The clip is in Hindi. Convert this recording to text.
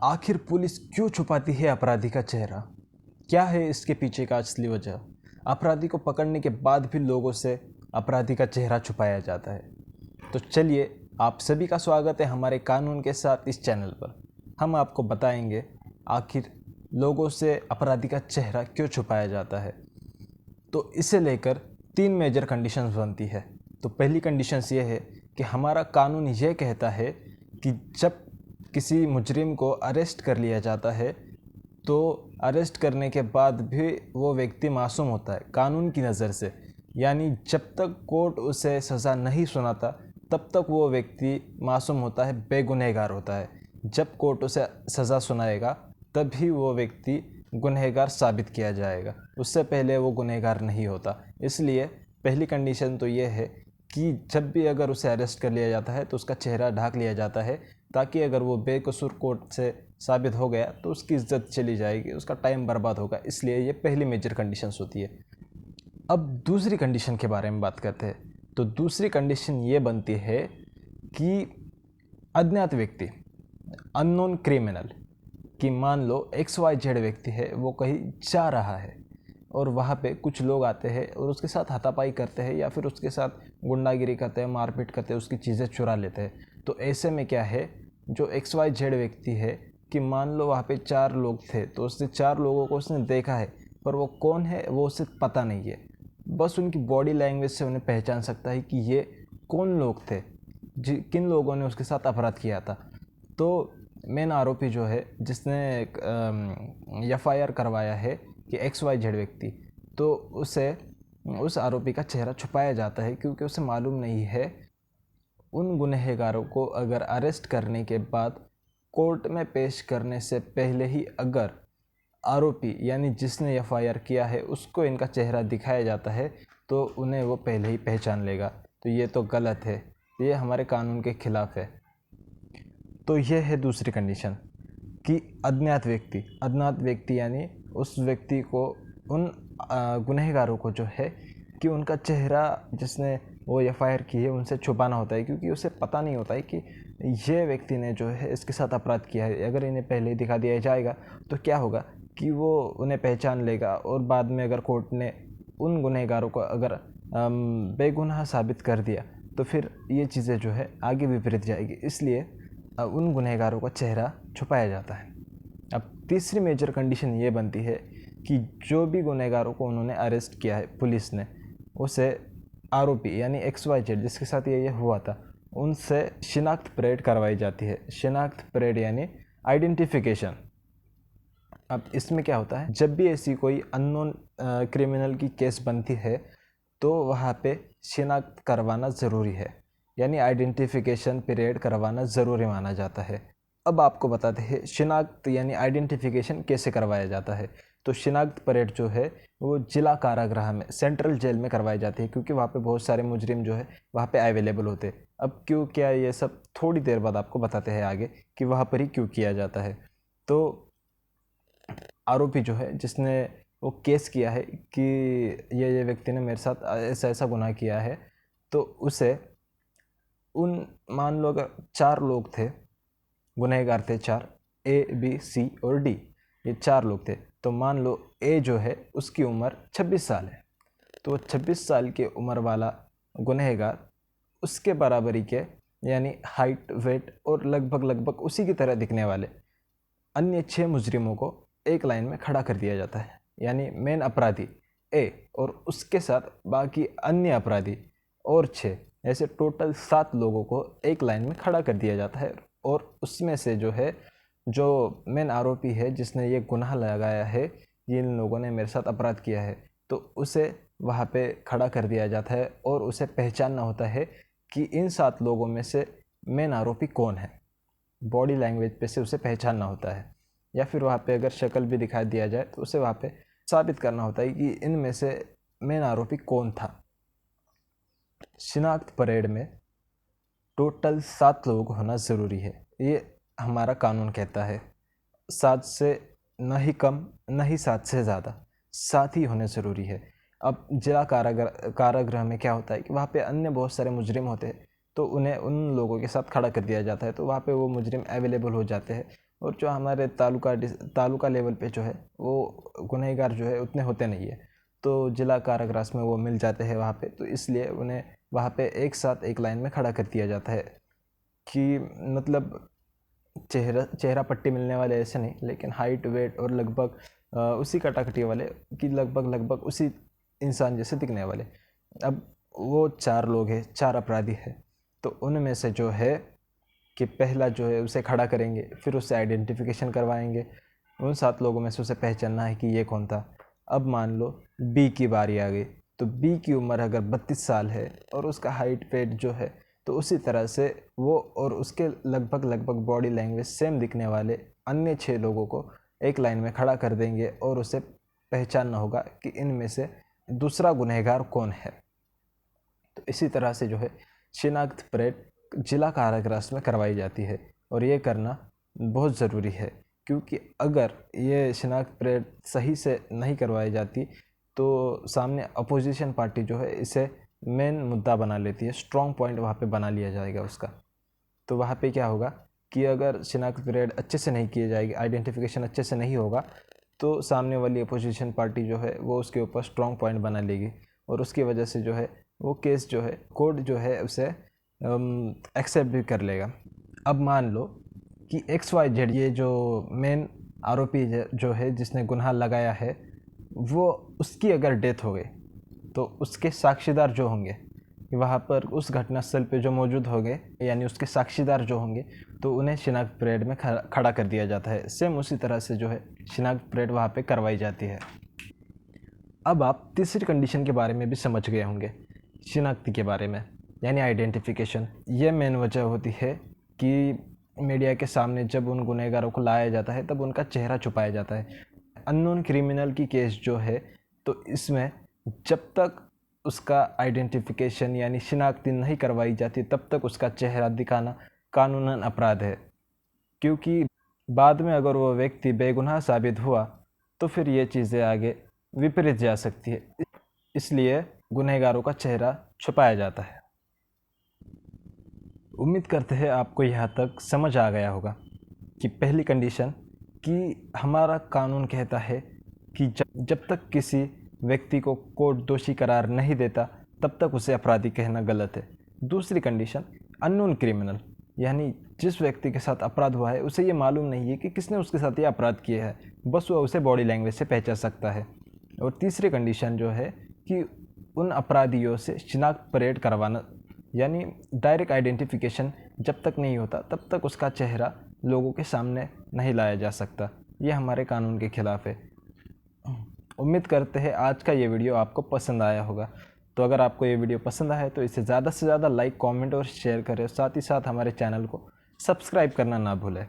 आखिर पुलिस क्यों छुपाती है अपराधी का चेहरा? क्या है इसके पीछे का असली वजह? अपराधी को पकड़ने के बाद भी लोगों से अपराधी का चेहरा छुपाया जाता है। तो चलिए, आप सभी का स्वागत है हमारे कानून के साथ इस चैनल पर। हम आपको बताएंगे आखिर लोगों से अपराधी का चेहरा क्यों छुपाया जाता है। तो इसे लेकर 3 मेजर कंडीशंस बनती है। तो पहली कंडीशंस ये है कि हमारा कानून ये कहता है कि जब किसी मुजरिम को अरेस्ट कर लिया जाता है तो अरेस्ट करने के बाद भी वो व्यक्ति मासूम होता है कानून की नज़र से। यानी जब तक कोर्ट उसे सज़ा नहीं सुनाता तब तक वो व्यक्ति मासूम होता है, बेगुनहगार होता है। जब कोर्ट उसे सज़ा सुनाएगा तभी वो व्यक्ति गुनहगार साबित किया जाएगा, उससे पहले वो गुनहगार नहीं होता। इसलिए पहली कंडीशन तो ये है कि जब भी अगर उसे अरेस्ट कर लिया जाता है तो उसका चेहरा ढाक लिया जाता है, ताकि अगर वो बेकसूर कोर्ट से साबित हो गया तो उसकी इज्जत चली जाएगी, उसका टाइम बर्बाद होगा। इसलिए ये पहली मेजर कंडीशंस होती है। अब दूसरी कंडीशन के बारे में बात करते हैं। तो दूसरी कंडीशन ये बनती है कि अज्ञात व्यक्ति, अननोन क्रिमिनल, कि मान लो XYZ व्यक्ति है, वो कहीं जा रहा है और वहाँ पे कुछ लोग आते हैं और उसके साथ हाथापाई करते हैं या फिर उसके साथ गुंडागिरी करते हैं, मारपीट करते हैं, उसकी चीज़ें चुरा लेते हैं। तो ऐसे में क्या है, जो XYZ व्यक्ति है कि मान लो वहाँ पे 4 लोग थे तो उसने 4 लोगों को उसने देखा है, पर वो कौन है वो उसे पता नहीं है। बस उनकी बॉडी लैंग्वेज से उन्हें पहचान सकता है कि ये कौन लोग थे, किन लोगों ने उसके साथ अपराध किया था। तो मेन आरोपी जो है, जिसने FIR करवाया है कि XYZ व्यक्ति, तो उस आरोपी का चेहरा छुपाया जाता है, क्योंकि उसे मालूम नहीं है उन गुनहगारों को अगर अरेस्ट करने के बाद कोर्ट में पेश करने से पहले ही अगर आरोपी यानी जिसने FIR किया है उसको इनका चेहरा दिखाया जाता है तो उन्हें वो पहले ही पहचान लेगा। तो ये तो गलत है, ये हमारे कानून के खिलाफ है। तो यह है दूसरी कंडीशन कि अज्ञात व्यक्ति यानी उस व्यक्ति को, उन गुनहगारों को जो है कि उनका चेहरा जिसने वो FIR की है उनसे छुपाना होता है, क्योंकि उसे पता नहीं होता है कि ये व्यक्ति ने जो है इसके साथ अपराध किया है। अगर इन्हें पहले ही दिखा दिया जाएगा तो क्या होगा कि वो उन्हें पहचान लेगा और बाद में अगर कोर्ट ने उन गुनहगारों को अगर बेगुनाह साबित कर दिया तो फिर ये चीज़ें जो है आगे विपरीत जाएगी। इसलिए उन गुनहगारों का चेहरा छुपाया जाता है। अब तीसरी मेजर कंडीशन ये बनती है कि जो भी गुनहगारों को उन्होंने अरेस्ट किया है पुलिस ने, उसे आरोपी यानी XYZ जिसके साथ ये हुआ था उनसे शिनाख्त परेड करवाई जाती है। शिनाख्त परेड यानी आइडेंटिफिकेशन। अब इसमें क्या होता है, जब भी ऐसी कोई अननोन क्रिमिनल की केस बनती है तो वहाँ पे शिनाख्त करवाना ज़रूरी है, यानी आइडेंटिफिकेशन पीरियड करवाना ज़रूरी माना जाता है। अब आपको बताते हैं शिनाख्त यानी आइडेंटिफिकेशन कैसे करवाया जाता है। तो शिनाख्त परेड जो है वो जिला कारागृह में, सेंट्रल जेल में करवाई जाती है, क्योंकि वहाँ पे बहुत सारे मुजरिम जो है वहाँ पे अवेलेबल होते हैं। अब क्यों क्या, ये सब थोड़ी देर बाद आपको बताते हैं आगे कि वहाँ पर ही क्यों किया जाता है। तो आरोपी जो है जिसने वो केस किया है कि ये व्यक्ति ने मेरे साथ ऐसा ऐसा गुनाह किया है, तो उसे उन, मान लो अगर 4 लोग थे, गुनहगार थे 4, A B C और D, ये 4 लोग थे। तो मान लो A जो है उसकी उम्र 26 साल है, तो 26 साल की उम्र वाला गुनहगार उसके बराबरी के यानी हाइट, वेट और लगभग उसी की तरह दिखने वाले अन्य 6 मुजरिमों को एक लाइन में खड़ा कर दिया जाता है। यानी मेन अपराधी A और उसके साथ बाकी अन्य अपराधी और 6, ऐसे टोटल 7 लोगों को एक लाइन में खड़ा कर दिया जाता है। और उसमें से जो है, जो मेन आरोपी है जिसने ये गुनाह लगाया है, जिन लोगों ने मेरे साथ अपराध किया है, तो उसे वहाँ पे खड़ा कर दिया जाता है और उसे पहचानना होता है कि इन 7 लोगों में से मेन आरोपी कौन है। बॉडी लैंग्वेज पे से उसे पहचानना होता है, या फिर वहाँ पे अगर शक्ल भी दिखा दिया जाए तो उसे वहाँ पे साबित करना होता है कि इनमें से मेन आरोपी कौन था। शिनाख्त परेड में टोटल 7 लोग होना ज़रूरी है, ये हमारा कानून कहता है। 7 से न ही कम न ही 7 से ज़्यादा, 7 ही होने ज़रूरी है। अब जिला कारागृह में क्या होता है कि वहाँ पे अन्य बहुत सारे मुजरिम होते हैं, तो उन्हें उन लोगों के साथ खड़ा कर दिया जाता है, तो वहाँ पे वो मुजरिम अवेलेबल हो जाते हैं और जो हमारे तालुका लेवल पे जो है वो गुनहगार जो है उतने होते नहीं है, तो जिला कारागृह में वो मिल जाते हैं वहाँ पे। तो इसलिए उन्हें वहाँ पे एक साथ एक लाइन में खड़ा कर दिया जाता है कि मतलब चेहरा पट्टी मिलने वाले ऐसे नहीं, लेकिन हाइट वेट और लगभग उसी कटाकटी वाले कि लगभग उसी इंसान जैसे दिखने वाले। अब वो 4 लोग हैं, 4 अपराधी हैं, तो उनमें से जो है कि पहला जो है उसे खड़ा करेंगे, फिर उससे आइडेंटिफिकेशन करवाएंगे। उन 7 लोगों में से उसे पहचानना है कि ये कौन था। अब मान लो बी की बारी आ गई, तो बी की उम्र अगर 32 साल है और उसका हाइट वेट जो है, तो उसी तरह से वो और उसके लगभग बॉडी लैंग्वेज सेम दिखने वाले अन्य 6 लोगों को एक लाइन में खड़ा कर देंगे और उसे पहचानना होगा कि इनमें से दूसरा गुनहगार कौन है। तो इसी तरह से जो है शिनाख्त परेड जिला कारागृह में करवाई जाती है, और ये करना बहुत ज़रूरी है, क्योंकि अगर ये शिनाख्त परेड सही से नहीं करवाई जाती तो सामने अपोजिशन पार्टी जो है इसे मेन मुद्दा बना लेती है, स्ट्रॉन्ग पॉइंट वहाँ पे बना लिया जाएगा उसका। तो वहाँ पे क्या होगा कि अगर शिनाख्त परेड अच्छे से नहीं की जाएगी, आइडेंटिफिकेशन अच्छे से नहीं होगा, तो सामने वाली अपोजिशन पार्टी जो है वो उसके ऊपर स्ट्रॉन्ग पॉइंट बना लेगी, और उसकी वजह से जो है वो केस जो है कोर्ट जो है उसे एक्सेप्ट भी कर लेगा। अब मान लो कि XYZ ये जो मेन आरोपी जो है जिसने गुनाह लगाया है, वो उसकी अगर डेथ हो गई, तो उसके साक्षीदार जो होंगे वहाँ पर उस घटनास्थल पे जो मौजूद होंगे, यानी उसके साक्षीदार जो होंगे, तो उन्हें शिनाख्त परेड में खड़ा कर दिया जाता है। सेम उसी तरह से जो है शिनाख्त परेड वहाँ पे करवाई जाती है। अब आप तीसरी कंडीशन के बारे में भी समझ गए होंगे, शिनाख्ती के बारे में, यानी आइडेंटिफिकेशन। ये मेन वजह होती है कि मीडिया के सामने जब उन गुनहगारों को लाया जाता है तब उनका चेहरा छुपाया जाता है। अननोन क्रिमिनल की केस जो है, तो इसमें जब तक उसका आइडेंटिफिकेशन यानी शिनाख्ती नहीं करवाई जाती तब तक उसका चेहरा दिखाना कानूनन अपराध है, क्योंकि बाद में अगर वो व्यक्ति बेगुनाह साबित हुआ तो फिर ये चीज़ें आगे विपरीत जा सकती है, इसलिए गुनहगारों का चेहरा छुपाया जाता है। उम्मीद करते हैं आपको यहाँ तक समझ आ गया होगा कि पहली कंडीशन कि हमारा कानून कहता है कि जब तक किसी व्यक्ति को कोर्ट दोषी करार नहीं देता तब तक उसे अपराधी कहना गलत है। दूसरी कंडीशन अननोन क्रिमिनल, यानी जिस व्यक्ति के साथ अपराध हुआ है उसे ये मालूम नहीं है कि किसने उसके साथ ये अपराध किया है, बस वह उसे बॉडी लैंग्वेज से पहचान सकता है। और तीसरी कंडीशन जो है कि उन अपराधियों से शिनाख्त परेड करवाना, यानी डायरेक्ट आइडेंटिफिकेशन जब तक नहीं होता तब तक उसका चेहरा लोगों के सामने नहीं लाया जा सकता। ये हमारे कानून के खिलाफ है। उम्मीद करते हैं आज का ये वीडियो आपको पसंद आया होगा। तो अगर आपको ये वीडियो पसंद आया तो इसे ज़्यादा से ज़्यादा लाइक, कमेंट और शेयर करें। साथ ही साथ हमारे चैनल को सब्सक्राइब करना ना भूलें।